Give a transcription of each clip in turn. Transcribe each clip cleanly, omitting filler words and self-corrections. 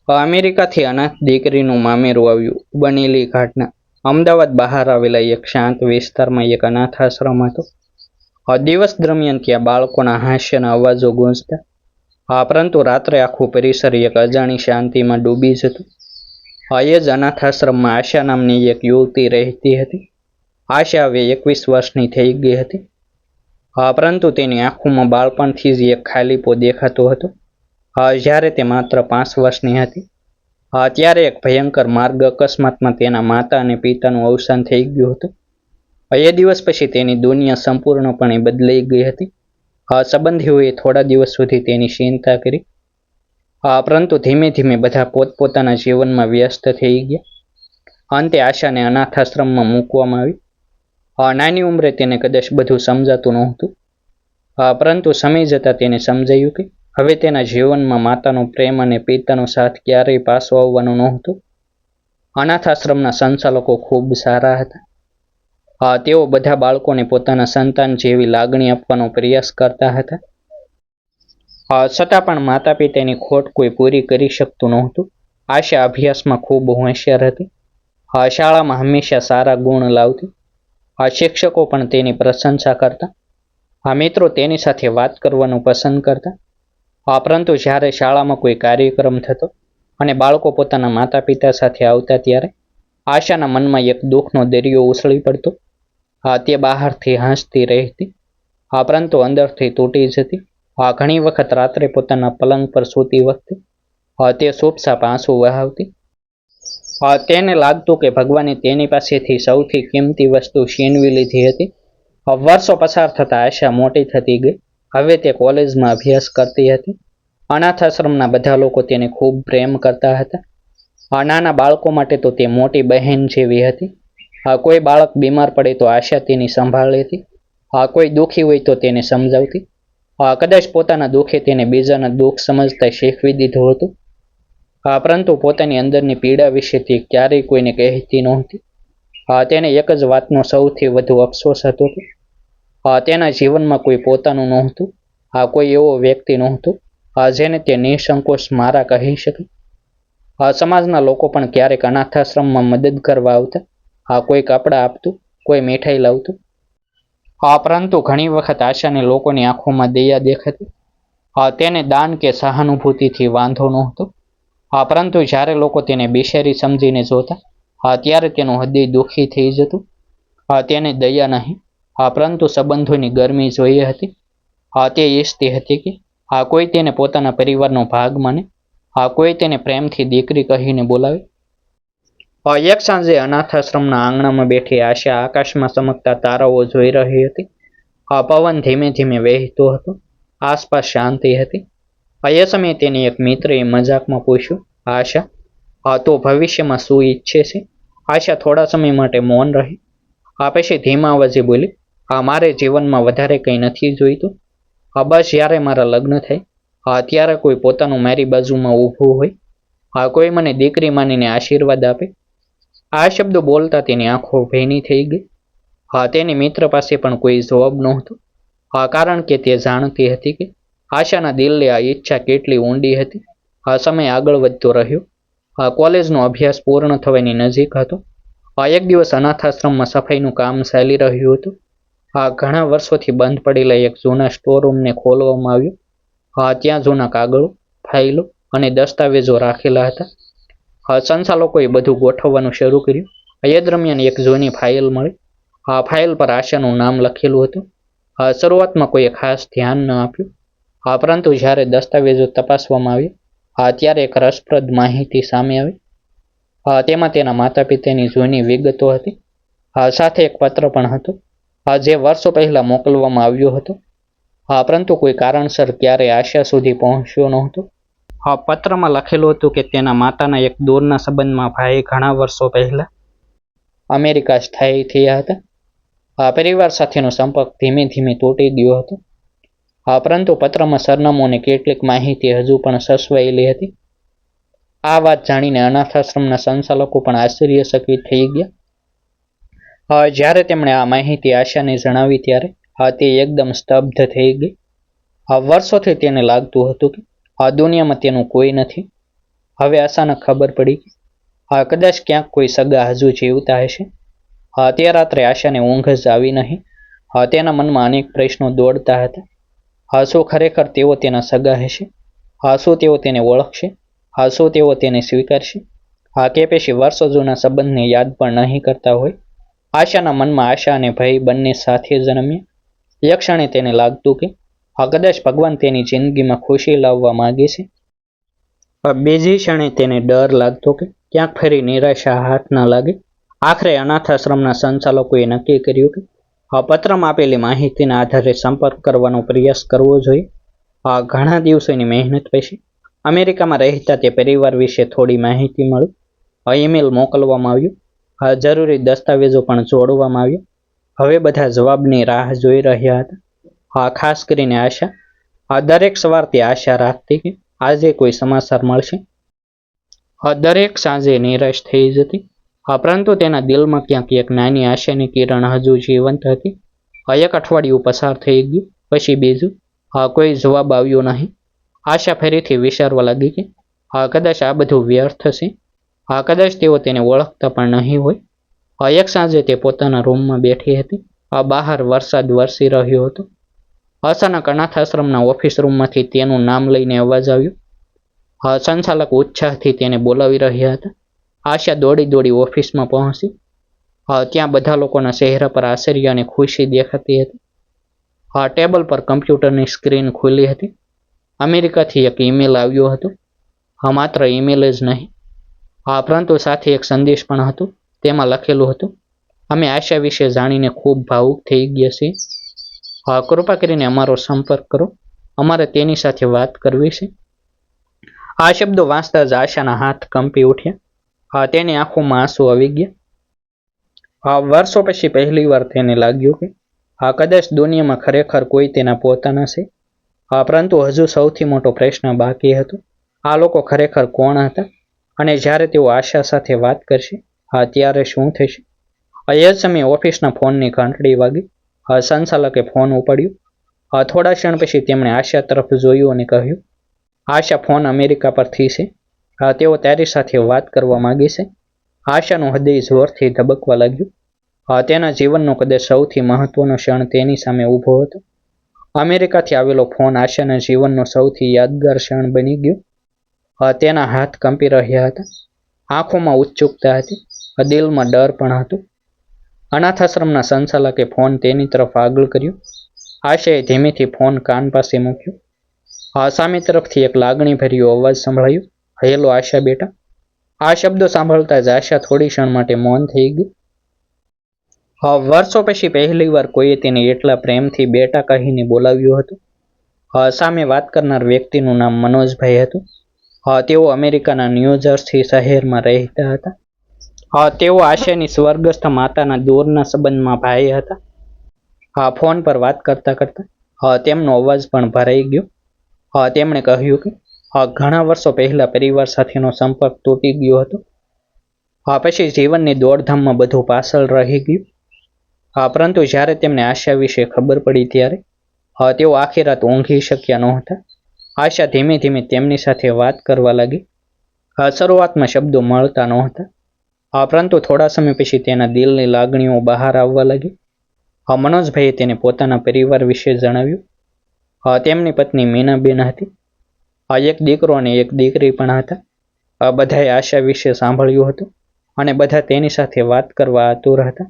અમેરિકાથી અનાથ દીકરીનું મામેરું આવ્યું. બનેલી ઘટના. અમદાવાદ બહાર આવેલા એક શાંત વિસ્તારમાં એક અનાથ આશ્રમ હતો. દિવસ દરમિયાન ત્યાં બાળકોના હાસ્યના અવાજો ગૂંજતા. પરંતુ રાત્રે આખું પરિસર એક અજાણી શાંતિમાં ડૂબી જતું. એ જ અનાથ આશ્રમમાં આશા નામની એક યુવતી રહેતી હતી. આશા હવે 21 વર્ષની થઈ ગઈ હતી. પરંતુ તેની આંખોમાં બાળપણથી જ એક ખાલીપો દેખાતો હતો. જ્યારે તે માત્ર 5 વર્ષની હતી ત્યારે એક ભયંકર માર્ગ અકસ્માતમાં તેના માતા અને પિતાનું અવસાન થઈ ગયું હતું. એ દિવસ પછી તેની દુનિયા સંપૂર્ણપણે બદલાઈ ગઈ હતી. સંબંધીઓએ થોડા દિવસ સુધી તેની ચિંતા કરી. પરંતુ ધીમે ધીમે બધા પોતપોતાના જીવનમાં વ્યસ્ત થઈ ગયા. અંતે આશાને અનાથ આશ્રમમાં મૂકવામાં આવી. નાની ઉંમરે તેને કદાચ બધું સમજાતું નહોતું. પરંતુ સમય જતાં તેને સમજાયું કે હવે તેના જીવનમાં માતાનો પ્રેમ અને પિતાનો સાથ ક્યારેય પાછો આવવાનો નહોતો. અનાથ આશ્રમના સંચાલકો ખૂબ સારા હતા. તેઓ બધા બાળકોને પોતાના સંતાન જેવી લાગણી આપવાનો પ્રયાસ કરતા હતા. છતાં પણ માતા પિતાની ખોટ કોઈ પૂરી કરી શકતું નહોતું. આશા અભ્યાસમાં ખૂબ હોશિયાર હતી. શાળામાં હંમેશા સારા ગુણ લાવતી. શિક્ષકો પણ તેની પ્રશંસા કરતા. મિત્રો તેની સાથે વાત કરવાનું પસંદ કરતા. પરંતુ જ્યારે શાળામાં કોઈ કાર્યક્રમ થતો અને બાળકો પોતાના માતા પિતા સાથે આવતા ત્યારે આશાના મનમાં એક દુઃખનો દરિયો ઉછળી પડતો. તે બહારથી હસતી રહેતી, પરંતુ અંદરથી તૂટી જતી. ઘણી વખત રાત્રે પોતાના પલંગ પર સૂતી વખતે તે ચૂપચાપ આંસુ વહાવતી. તેને લાગતું કે ભગવાને તેની પાસેથી સૌથી કિંમતી વસ્તુ છીનવી લીધી હતી. વર્ષો પસાર થતા આશા મોટી થતી ગઈ. હવે તે કોલેજમાં અભ્યાસ કરતી હતી. અનાથ આશ્રમના બધા લોકો તેને ખૂબ પ્રેમ કરતા હતા. નાના બાળકો માટે તો તે મોટી બહેન જેવી હતી. કોઈ બાળક બીમાર પડે તો આશા તેની સંભાળ લેતી. કોઈ દુઃખી હોય તો તેને સમજાવતી. કદાચ પોતાના દુઃખે તેને બીજાના દુઃખ સમજતા શીખવી દીધું હતું. પરંતુ પોતાની અંદરની પીડા વિશે તે ક્યારેય કોઈને કહેતી નહોતી. તેને એક જ વાતનો સૌથી વધુ અફસોસ હતો કે તેના જીવનમાં કોઈ પોતાનું નહોતું. કોઈ એવો વ્યક્તિ નહોતો જેને તે નિસંકોચ મારા કહી શકે. સમાજના લોકો પણ ક્યારેક અનાથ આશ્રમમાં મદદ કરવા આવતા. કોઈ કપડાં આપતું, કોઈ મીઠાઈ લાવતું. પરંતુ ઘણી વખત આશાને લોકોની આંખોમાં દયા દેખાતી. તેને દાન કે સહાનુભૂતિથી વાંધો નહોતો. પરંતુ જ્યારે લોકો તેને બિચારી સમજીને જોતા ત્યારે તેનું હૃદય દુઃખી થઈ જતું. તેને દયા નહીં પરંતુ સંબંધોની ગરમી જોઈએ હતી. તે ઈચ્છતી હતી કે કોઈ તેને પોતાના પરિવારનો ભાગ માને. કોઈ તેને પ્રેમથી દીકરી કહીને બોલાવે. એક સાંજે અનાથ આશ્રમના આંગણામાં બેઠી આશા આકાશમાં ચમકતા તારાઓ જોઈ રહી હતી. પવન ધીમે ધીમે વહેતો હતો. આસપાસ શાંતિ હતી. એ સમયે તેની એક મિત્રએ મજાકમાં પૂછ્યું, આશા, તો ભવિષ્યમાં શું ઈચ્છે છે? આશા થોડા સમય માટે મૌન રહી. પછી ધીમા અવાજે બોલી, મારે જીવનમાં વધારે કંઈ નથી જોઈતું. બસ જ્યારે મારા લગ્ન થાય ત્યારે કોઈ પોતાનું મારી બાજુમાં ઊભું હોય. કોઈ મને દીકરી માનીને આશીર્વાદ આપે. આ શબ્દો બોલતા તેની આંખો ભીની થઈ ગઈ. તેની મિત્ર પાસે પણ કોઈ જવાબ નહોતો. કારણ કે તે જાણતી હતી કે આશાના દિલની આ ઈચ્છા કેટલી ઊંડી હતી. સમય આગળ વધતો રહ્યો. કોલેજનો અભ્યાસ પૂર્ણ થવાની નજીક હતો. એક દિવસ અનાથ આશ્રમમાં સફાઈનું કામ ચાલી રહ્યું હતું. ઘણા વર્ષોથી બંધ પડેલા એક જૂના સ્ટોર રૂમને ખોલવામાં આવ્યો. ત્યાં જૂના કાગળો, ફાઇલો અને દસ્તાવેજો રાખેલા હતા. સંચાલકોએ બધું ગોઠવવાનું શરૂ કર્યું. એ દરમિયાન એક જૂની ફાઇલ મળી. ફાઇલ પર આશાનું નામ લખેલું હતું. શરૂઆતમાં કોઈએ ખાસ ધ્યાન ન આપ્યું. પરંતુ જ્યારે દસ્તાવેજો તપાસવામાં આવ્યા ત્યારે એક રસપ્રદ માહિતી સામે આવી. તેમાં તેના માતા પિતાની જૂની વિગતો હતી. સાથે એક પત્ર પણ હતો જે વર્ષો પહેલા મોકલવામાં આવ્યો હતો. પરંતુ કોઈ કારણસર ક્યારેય આશા સુધી પહોંચ્યો નહોતો. પત્રમાં લખેલું હતું કે તેના માતાના એક દૂરના સંબંધમાં ભાઈ ઘણા વર્ષો પહેલા અમેરિકા સ્થાયી થયા હતા. પરિવાર સાથેનો સંપર્ક ધીમે ધીમે તૂટી ગયો હતો. પરંતુ પત્રમાં સરનામું અને કેટલીક માહિતી હજુ પણ સચવાયેલી હતી. આ વાત જાણીને અનાથ આશ્રમના સંચાલકો પણ આશ્ચર્યચકિત થઈ ગયા. જ્યારે તેમણે આ માહિતી આશાને જણાવી ત્યારે તે એકદમ સ્તબ્ધ થઈ ગઈ. વર્ષોથી તેને લાગતું હતું કે આ દુનિયામાં તેનું કોઈ નથી. હવે અચાનક ખબર પડી કે કદાચ ક્યાંક કોઈ સગા હજુ જીવતા હશે. તે રાત્રે આશાને ઊંઘ જ આવી નહીં. તેના મનમાં અનેક પ્રશ્નો દોડતા હતા. શું ખરેખર તેઓ તેના સગા હશે? શું તેઓ તેને ઓળખશે? શું તેઓ તેને સ્વીકારશે? કે પછી વર્ષો જૂના સંબંધને યાદ પણ નહીં કરતા હોય? આશાના મનમાં આશા અને ભય બંને સાથે જન્મ્યા. એક ક્ષણે તેને લાગતું કે કદાચ ભગવાન તેની જિંદગીમાં ખુશી લાવવા માંગે છે. બીજી ક્ષણે તેને ડર લાગતો કે ક્યાંક ફરી નિરાશા હાથ ન લાગે. આખરે અનાથ આશ્રમના સંચાલકોએ નક્કી કર્યું કે પત્રમાં આપેલી માહિતીના આધારે સંપર્ક કરવાનો પ્રયાસ કરવો જોઈએ. ઘણા દિવસોની મહેનત પછી અમેરિકામાં રહેતા તે પરિવાર વિશે થોડી માહિતી મળી. ઈમેલ મોકલવામાં આવ્યું. જરૂરી દસ્તાવેજો પણ જોડવામાં આવ્યા. હવે બધા જવાબની રાહ જોઈ રહ્યા હતા. ખાસ કરીને આશા. દરેક સવારથી આશા રાખતી કે આજે કોઈ સમાચાર મળશે. દરેક સાંજે નિરાશ થઈ જતી. પરંતુ તેના દિલમાં ક્યાંક એક નાની આશાની કિરણ હજુ જીવંત હતી. એક અઠવાડિયું પસાર થઈ ગયું, પછી બીજું. કોઈ જવાબ આવ્યો નહીં. આશા ફરીથી વિચારવા લાગી કે કદાચ આ બધું વ્યર્થ છે. કદાચ તેઓ તેને ઓળખતા પણ નહીં હોય. એક સાંજે તે પોતાના રૂમમાં બેઠી હતી. બહાર વરસાદ વરસી રહ્યો હતો. અચાનક અનાથ આશ્રમના ઓફિસ રૂમમાંથી તેનું નામ લઈને અવાજ આવ્યો. સંચાલક ઉત્સાહથી તેને બોલાવી રહ્યા હતા. આશા દોડી દોડી ઓફિસમાં પહોંચી. ત્યાં બધા લોકોના ચહેરા પર આશ્ચર્ય અને ખુશી દેખાતી હતી. ટેબલ પર કમ્પ્યુટરની સ્ક્રીન ખુલ્લી હતી. અમેરિકાથી એક ઈમેલ આવ્યો હતો. માત્ર ઈમેલ જ નહીં, પરંતુ સાથે એક સંદેશ પણ હતો. તેમાં લખેલું હતું, અમે આશા વિશે જાણીને ખૂબ ભાવુક થઈ ગયા છીએ. કૃપા કરીને અમારો સંપર્ક કરો. અમારે તેની સાથે વાત કરવી છે. આ શબ્દો વાંચતા જ આશાના હાથ કંપી ઉઠ્યા. તેની આંખોમાં આંસુ આવી ગયા. વર્ષો પછી પહેલીવાર તેને લાગ્યું કે કદાચ દુનિયામાં ખરેખર કોઈ તેના પોતાના છે. પરંતુ હજુ સૌથી મોટો પ્રશ્ન બાકી હતો. આ લોકો ખરેખર કોણ હતા? અને જ્યારે તેઓ આશા સાથે વાત કરશે, ત્યારે શું થશે? એ જ સમયે ઓફિસના ફોનની ઘંટડી વાગી. સંચાલકે ફોન ઉપાડ્યો. થોડા ક્ષણ પછી તેમણે આશા તરફ જોયું અને કહ્યું, આશા, ફોન અમેરિકા પરથી છે. તેઓ તારી સાથે વાત કરવા માંગે છે. આશાનું હૃદય જોરથી ધબકવા લાગ્યું. તેના જીવનનો કદાચ સૌથી મહત્વનો ક્ષણ તેની સામે ઊભો હતો. અમેરિકાથી આવેલો ફોન આશાના જીવનનો સૌથી યાદગાર ક્ષણ બની ગયો. તેના હાથ કંપી રહ્યા હતા. આંખોમાં ઉત્સુકતા હતી. દિલમાં ડર પણ હતો. અનાથ આશ્રમના સંચાલકે ફોન તેની તરફ આગળ કર્યો. આશાએ ધીમેથી ફોન કાન પાસે મૂક્યો. સામે તરફથી એક લાગણીભર્યો અવાજ સંભળાયો, હેલો આશા બેટા. આ શબ્દો સાંભળતા જ આશા થોડી ક્ષણ માટે મૌન થઈ ગઈ. વર્ષો પછી પહેલીવાર કોઈએ તેને એટલા પ્રેમથી બેટા કહીને બોલાવ્યો હતો. સામે વાત કરનાર વ્યક્તિનું નામ મનોજભાઈ હતું. તેઓ અમેરિકાના ન્યૂજર્સી શહેરમાં રહેતા હતા. તેઓ આશાની સ્વર્ગસ્થ માતાના દૂરના સંબંધમાં ભાઈ હતા. ફોન પર વાત કરતા કરતા તેમનો અવાજ પણ ભરાઈ ગયો. તેમણે કહ્યું કે ઘણા વર્ષો પહેલા પરિવાર સાથેનો સંપર્ક તૂટી ગયો હતો. પછી જીવનની દોડધામમાં બધું પાછળ રહી ગયું. પરંતુ જ્યારે તેમને આશા વિશે ખબર પડી ત્યારે તેઓ આખી રાત ઊંઘી શક્યા નહોતા. આશા ધીમે ધીમે તેમની સાથે વાત કરવા લાગી. શરૂઆતમાં શબ્દો મળતા નહોતા, પરંતુ થોડા સમય પછી તેના દિલની લાગણીઓ બહાર આવવા લાગી. મનોજભાઈએ તેને પોતાના પરિવાર વિશે જણાવ્યું. તેમની પત્ની મીનાબેન હતી. એક દીકરો અને એક દીકરી પણ હતા. બધાએ આશા વિશે સાંભળ્યું હતું અને બધા તેની સાથે વાત કરવા આતુર હતા.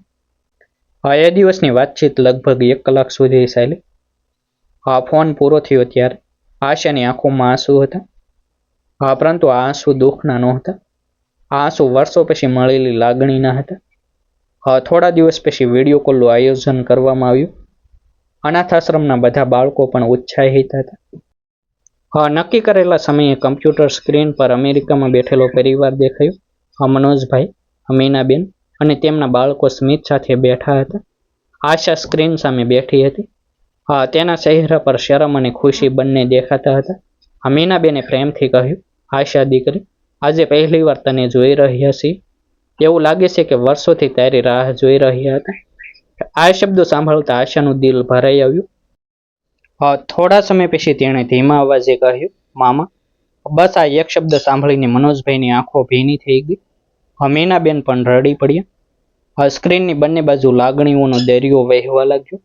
એ દિવસની વાતચીત લગભગ 1 કલાક સુધી ચાલી. ફોન પૂરો થયો ત્યારે આશાની આંખોમાં આંસુ હતા. પરંતુ આ આંસુ દુઃખના નહોતા. આ આંસુ વર્ષો પછી મળેલી લાગણીના હતા. થોડા દિવસ પછી વિડીયો કોલનું આયોજન કરવામાં આવ્યું. અનાથ આશ્રમના બધા બાળકો પણ ઉત્સાહિત હતા. નક્કી કરેલા સમયે કમ્પ્યુટર સ્ક્રીન પર અમેરિકામાં બેઠેલો પરિવાર દેખાયો. મનોજભાઈ, મીનાબેન અને તેમના બાળકો સ્મિત સાથે બેઠા હતા. આશા સ્ક્રીન સામે બેઠી હતી. તેના ચહેરા પર શરમ અને ખુશી બંને દેખાતા હતા. મીનાબેને પ્રેમથી કહ્યું, આશા દીકરી, આજે પહેલીવાર તને જોઈ રહ્યા છીએ. એવું લાગે છે કે વર્ષોથી તારી રાહ જોઈ રહ્યા હતા. આ શબ્દો સાંભળતા આશાનું દિલ ભરાઈ આવ્યું. થોડા સમય પછી તેણે ધીમા અવાજે કહ્યું, મામા. બસ આ એક શબ્દ સાંભળીને મનોજભાઈની આંખો ભીની થઈ ગઈ. મીનાબેન પણ રડી પડ્યા. સ્ક્રીનની બંને બાજુ લાગણીઓનો દરિયો વહેવા લાગ્યો.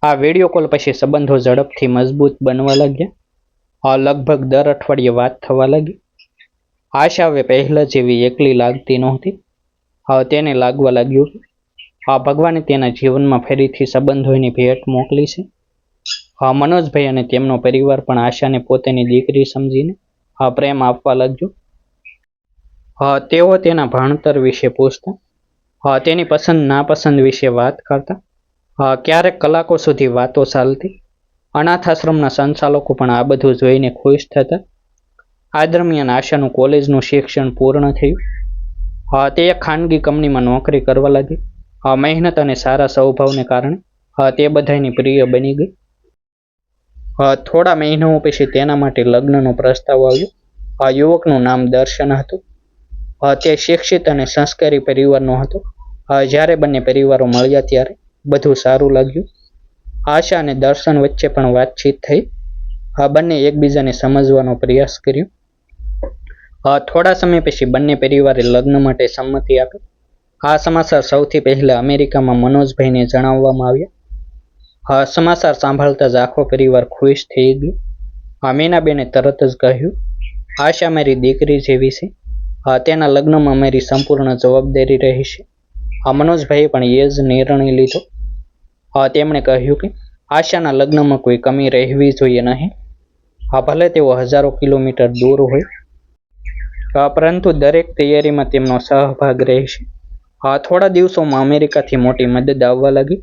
આ વિડીયો કોલ પછી સંબંધો ઝડપથી મજબૂત બનવા લાગ્યા. લગભગ દર અઠવાડિયે વાત થવા લાગી. આશા હવે પહેલા જેવી એકલી લાગતી નહોતી. તેને લાગવા લાગ્યું કે ભગવાને તેના જીવનમાં ફરીથી સંબંધોની ભેટ મોકલી છે. મનોજભાઈ અને તેમનો પરિવાર પણ આશાને પોતાની દીકરી સમજીને પ્રેમ આપવા લાગ્યો. તેઓ તેના ભણતર વિશે પૂછતા, તેની પસંદ નાપસંદ વિશે વાત કરતા. ક્યારેક કલાકો સુધી વાતો ચાલતી. અનાથ આશ્રમના સંચાલકો પણ આ બધું જોઈને ખુશ થતા. આ દરમિયાન આશાનું કોલેજનું શિક્ષણ પૂર્ણ થયું. તે એક ખાનગી કંપનીમાં નોકરી કરવા લાગી. મહેનત અને સારા સ્વભાવને કારણે તે બધાની પ્રિય બની ગઈ. થોડા મહિનાઓ પછી તેના માટે લગ્નનો પ્રસ્તાવ આવ્યો. યુવકનું નામ દર્શન હતું. તે શિક્ષિત અને સંસ્કારી પરિવારનો હતો. જ્યારે બંને પરિવારો મળ્યા ત્યારે બધું સારું લાગ્યું. આશા અને દર્શન વચ્ચે પણ વાતચીત થઈ. બંને એકબીજાને સમજવાનો પ્રયાસ કર્યો. થોડા સમય પછી બંને પરિવારે લગ્ન માટે સંમતિ આપી. આ સમાચાર સૌથી પહેલા અમેરિકામાં મનોજભાઈને જણાવવામાં આવ્યા. સમાચાર સાંભળતા જ આખો પરિવાર ખુશ થઈ ગયો. મીનાબેને તરત જ કહ્યું, આશા મારી દીકરી જેવી છે. તેના લગ્નમાં મારી સંપૂર્ણ જવાબદારી રહી છે. મનોજભાઈએ પણ એ જ નિર્ણય લીધો. તેમણે કહ્યું કે આશાના લગ્નમાં કોઈ કમી રહેવી જોઈએ નહીં. ભલે તેઓ હજારો કિલોમીટર દૂર હોય, પરંતુ દરેક તૈયારીમાં તેમનો સહભાગ રહેશે. થોડા દિવસોમાં અમેરિકાથી મોટી મદદ આવવા લાગી.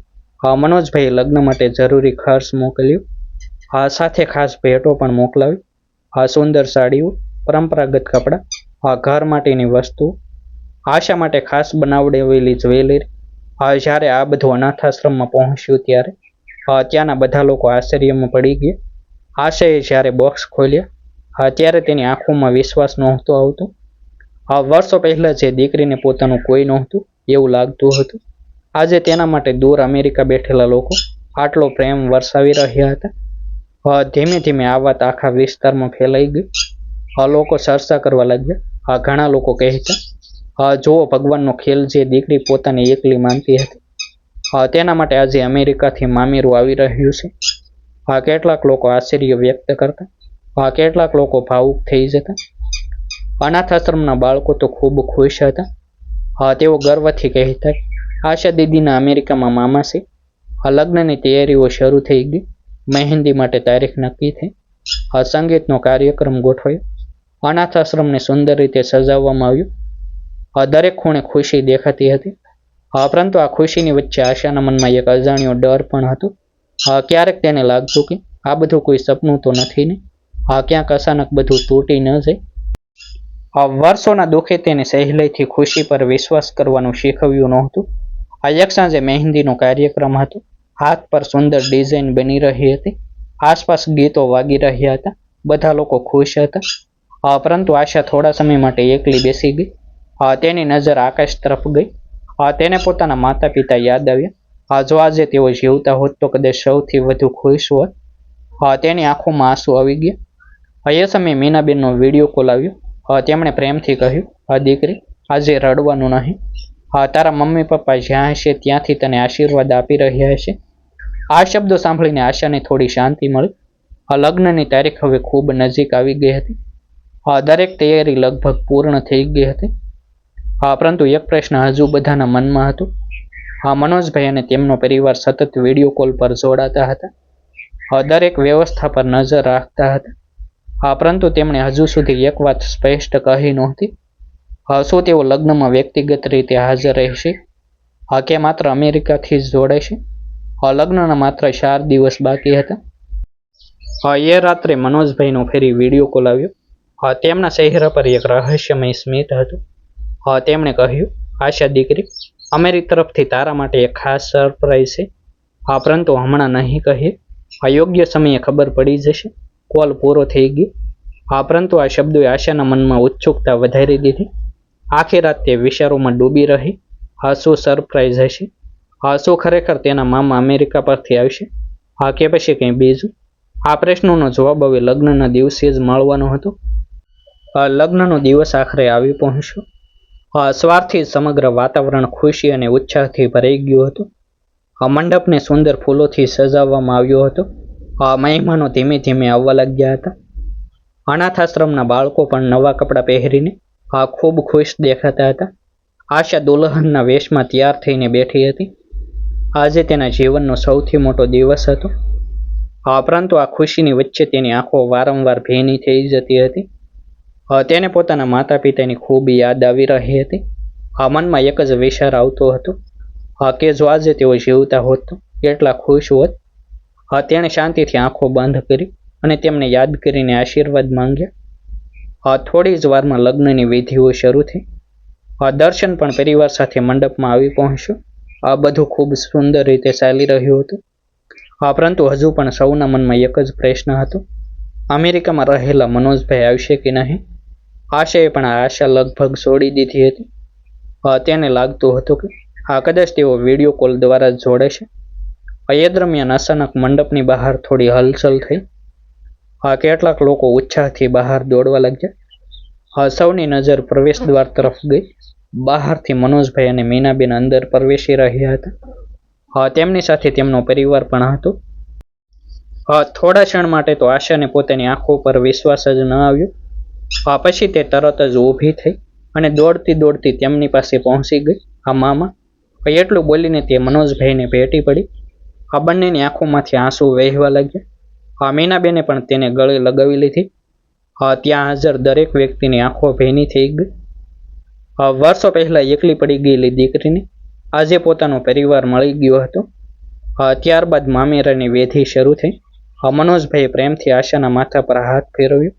મનોજભાઈએ લગ્ન માટે જરૂરી ખર્ચ મોકલ્યો. સાથે ખાસ ભેટો પણ મોકલાવી. સુંદર સાડીઓ, પરંપરાગત કપડાં, ઘર માટેની વસ્તુઓ, આશા માટે ખાસ બનાવડાવેલી જ્વેલરી. જ્યારે આ બધું અનાથ આશ્રમમાં પહોંચ્યું ત્યારે ત્યાંના બધા લોકો આશ્ચર્યમાં પડી ગયા. આશાએ જ્યારે બોક્સ ખોલ્યા ત્યારે તેની આંખોમાં વિશ્વાસ નહોતો આવતો. વર્ષો પહેલા જે દીકરીને પોતાનું કોઈ નહોતું એવું લાગતું હતું, આજે તેના માટે દૂર અમેરિકા બેઠેલા લોકો આટલો પ્રેમ વરસાવી રહ્યા હતા. ધીમે ધીમે આ વાત આખા વિસ્તારમાં ફેલાઈ ગઈ. લોકો ચર્ચા કરવા લાગ્યા. ઘણા લોકો કહેતા, જુઓ ભગવાનનો ખેલ, જે દીકરી પોતાને એકલી માનતી હતી તેના માટે આજે અમેરિકાથી મામેરું આવી રહ્યું છે. કેટલાક લોકો આશ્ચર્ય વ્યક્ત કરતા. કેટલાક લોકો ભાવુક થઈ જતા. અનાથ આશ્રમના બાળકો તો ખૂબ ખુશ હતા. તેઓ ગર્વથી કહેતા, આશા દીદીના અમેરિકામાં મામા છે. લગ્નની તૈયારીઓ શરૂ થઈ ગઈ. મહેંદી માટે તારીખ નક્કી થઈ. સંગીતનો કાર્યક્રમ ગોઠવાયો. અનાથ આશ્રમને સુંદર રીતે સજાવવામાં આવ્યું. દરેક ખૂણે ખુશી દેખાતી હતી. પરંતુ આ ખુશીની વચ્ચે આશાના મનમાં એક અજાણ્યો ડર પણ હતો. ક્યારેક તેને લાગતું કે આ બધું કોઈ સપનું તો નથી ને, ક્યાંક અચાનક બધું તૂટી ન જાય. વર્ષોના દુઃખે તેને સહેલાઈથી ખુશી પર વિશ્વાસ કરવાનું શીખવ્યું નહોતું. એક સાંજે મહેંદીનો કાર્યક્રમ હતો. હાથ પર સુંદર ડિઝાઇન બની રહી હતી. આસપાસ ગીતો વાગી રહ્યા હતા. બધા લોકો ખુશ હતા. પરંતુ આશા થોડા સમય માટે એકલી બેસી ગઈ. તેની નજર આકાશ તરફ ગઈ. તેને પોતાના માતા પિતા યાદ આવ્યા. જો આજે તેઓ જીવતા હોત તો કદાચ સૌથી વધુ ખુશ હોત. તેની આંખોમાં આંસુ આવી ગયા. એ સમયે મીનાબેનનો વિડીયો કોલ આવ્યો. તેમણે પ્રેમથી કહ્યું, દીકરી, આજે રડવાનું નહીં. તારા મમ્મી પપ્પા જ્યાં હશે ત્યાંથી તને આશીર્વાદ આપી રહ્યા હશે. આ શબ્દો સાંભળીને આશાને થોડી શાંતિ મળી. લગ્નની તારીખ હવે ખૂબ નજીક આવી ગઈ હતી. દરેક તૈયારી લગભગ પૂર્ણ થઈ ગઈ હતી. પરંતુ એક પ્રશ્ન હજુ બધાના મનમાં હતો. મનોજભાઈ અને તેમનો પરિવાર સતત વિડીયો કોલ પર જોડાતા હતા. દરેક વ્યવસ્થા પર નજર રાખતા હતા. પરંતુ તેમણે હજુ સુધી એક વાત સ્પષ્ટ કહી નહોતી. શું તેઓ લગ્નમાં વ્યક્તિગત રીતે હાજર રહેશે કે માત્ર અમેરિકાથી જ જોડાશે? લગ્નના માત્ર 4 દિવસ બાકી હતા. એ રાત્રે મનોજભાઈનો ફરી વિડીયો કોલ આવ્યો. તેમના ચહેરા પર એક રહસ્યમય સ્મિત હતું. તેમણે કહ્યું, આશા દીકરી, અમારી તરફથી તારા માટે એક ખાસ સરપ્રાઈઝ છે. પરંતુ હમણાં નહીં કહીએ. યોગ્ય સમયે ખબર પડી જશે. કોલ પૂરો થઈ ગયો. પરંતુ આ શબ્દોએ આશાના મનમાં ઉત્સુકતા વધારી દીધી. આખી રાત તે વિચારોમાં ડૂબી રહી. શું સરપ્રાઈઝ હશે? શું ખરેખર તેના મામા અમેરિકા પરથી આવશે? કે પછી કંઈ બીજું? આ પ્રશ્નોનો જવાબ હવે લગ્નના દિવસે જ મળવાનો હતો. લગ્નનો દિવસ આખરે આવી પહોંચ્યો. સવારથી સમગ્ર વાતાવરણ ખુશી અને ઉત્સાહથી ભરાઈ ગયું હતું. મંડપને સુંદર ફૂલોથી સજાવવામાં આવ્યો હતો. મહેમાનો ધીમે ધીમે આવવા લાગ્યા હતા. અનાથ આશ્રમના બાળકો પણ નવા કપડાં પહેરીને ખૂબ ખુશ દેખાતા હતા. આશા દુલ્હનના વેશમાં તૈયાર થઈને બેઠી હતી. આજે તેના જીવનનો સૌથી મોટો દિવસ હતો. પરંતુ આ ખુશીની વચ્ચે તેની આંખો વારંવાર ભીની થઈ જતી હતી. તેને પોતાના માતા પિતાની ખૂબ યાદ આવી રહી હતી. મનમાં એક જ વિચાર આવતો હતો કે જો આજે તેઓ જીવતા હોત તો કેટલા ખુશ હોત. તેણે શાંતિથી આંખો બંધ કરી અને તેમને યાદ કરીને આશીર્વાદ માંગ્યા. થોડી જ વારમાં લગ્નની વિધિઓ શરૂ થઈ. દર્શન પણ પરિવાર સાથે મંડપમાં આવી પહોંચ્યો. આ બધું ખૂબ સુંદર રીતે ચાલી રહ્યું હતું. પરંતુ હજુ પણ સૌના મનમાં એક જ પ્રશ્ન હતો, અમેરિકામાં રહેલા મનોજભાઈ આવશે કે નહીં. આશાએ પણ આ આશા લગભગ છોડી દીધી હતી. તેને લાગતું હતું કે કદાચ તેઓ વિડીયો કોલ દ્વારા જ જોડાશે. એ દરમિયાન અચાનક મંડપની બહાર થોડી હલચલ થઈ. કેટલાક લોકો ઉત્સાહથી બહાર દોડવા લાગ્યા. સૌની નજર પ્રવેશ દ્વાર તરફ ગઈ. બહારથી મનોજભાઈ અને મીનાબેન અંદર પ્રવેશી રહ્યા હતા. તેમની સાથે તેમનો પરિવાર પણ હતો. થોડા ક્ષણ માટે તો આશાને પોતાની આંખો પર વિશ્વાસ જ ન આવ્યો. પછી તે તરત જ ઊભી થઈ અને દોડતી દોડતી તેમની પાસે પહોંચી ગઈ. મામા, એટલું બોલીને તે મનોજભાઈને ભેટી પડી. બંનેની આંખોમાંથી આંસુ વહેવા લાગ્યા. મીનાબેને પણ તેને ગળે લગાવી લીધી. ત્યાં હાજર દરેક વ્યક્તિની આંખો ભીની થઈ ગઈ. વર્ષો પહેલા એકલી પડી ગયેલી દીકરીને આજે પોતાનો પરિવાર મળી ગયો હતો. ત્યારબાદ મામેરાની વિધિ શરૂ થઈ. મનોજભાઈએ પ્રેમથી આશાના માથા પર હાથ ફેરવ્યો.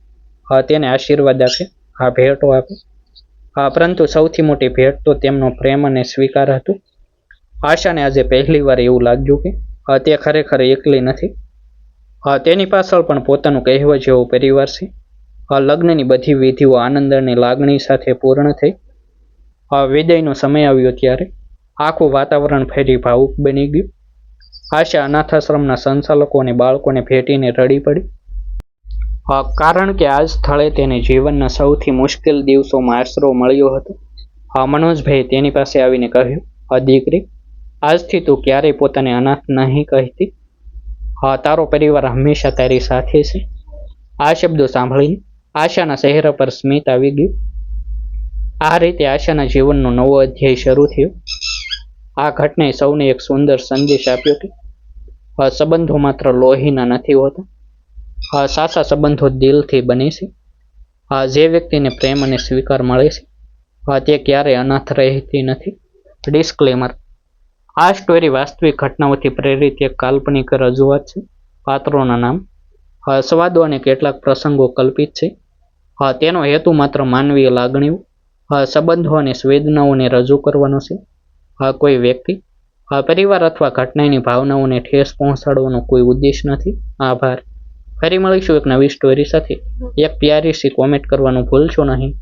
તેને આશીર્વાદ આપ્યા, ભેટો આપી. પરંતુ સૌથી મોટી ભેટ તો તેમનો પ્રેમ અને સ્વીકાર હતો. આશાને આજે પહેલી વાર એવું લાગ્યું કે તે ખરેખર એકલી નથી. તેની પાછળ પણ પોતાનું કહેવા જેવો પરિવાર છે. લગ્નની બધી વિધિઓ આનંદ અને લાગણી સાથે પૂર્ણ થઈ. વિદાયનો સમય આવ્યો ત્યારે આખું વાતાવરણ ફરી ભાવુક બની ગયું. આશા અનાથાશ્રમના સંચાલકો અને બાળકોને ભેટીને રડી પડી. કારણ કે આ સ્થળે તેને જીવનના સૌથી મુશ્કેલ દિવસોમાં આશરો મળ્યો હતો. મનોજભાઈએ તેની પાસે આવીને કહ્યું, દીકરી, આજથી તું ક્યારેય પોતાને અનાથ નહીં કહેતી. તારો પરિવાર હંમેશા તારી સાથે છે. આ શબ્દો સાંભળીને આશાના ચહેરા પર સ્મિત આવી ગયું. આ રીતે આશાના જીવનનો નવો અધ્યાય શરૂ થયો. આ ઘટનાએ સૌને એક સુંદર સંદેશ આપ્યો કે સંબંધો માત્ર લોહીના નથી હોતા. સાચા સંબંધો દિલથી બને છે. જે વ્યક્તિને પ્રેમ અને સ્વીકાર મળે છે તે ક્યારેય અનાથ રહેતી નથી. ડિસ્ક્લેમર: આ સ્ટોરી વાસ્તવિક ઘટનાઓથી પ્રેરિત એક કાલ્પનિક રજૂઆત છે. પાત્રોના નામ, સંવાદો અને કેટલાક પ્રસંગો કલ્પિત છે. તેનો હેતુ માત્ર માનવીય લાગણીઓ, સંબંધો અને સંવેદનાઓને રજૂ કરવાનો છે. કોઈ વ્યક્તિ, પરિવાર અથવા ઘટનાની ભાવનાઓને ઠેસ પહોંચાડવાનો કોઈ ઉદ્દેશ નથી. આભાર. ફરી મળીશું એક નવી સ્ટોરી સાથે. એક પ્યારી સી કોમેન્ટ કરવાનું ભૂલશો નહીં.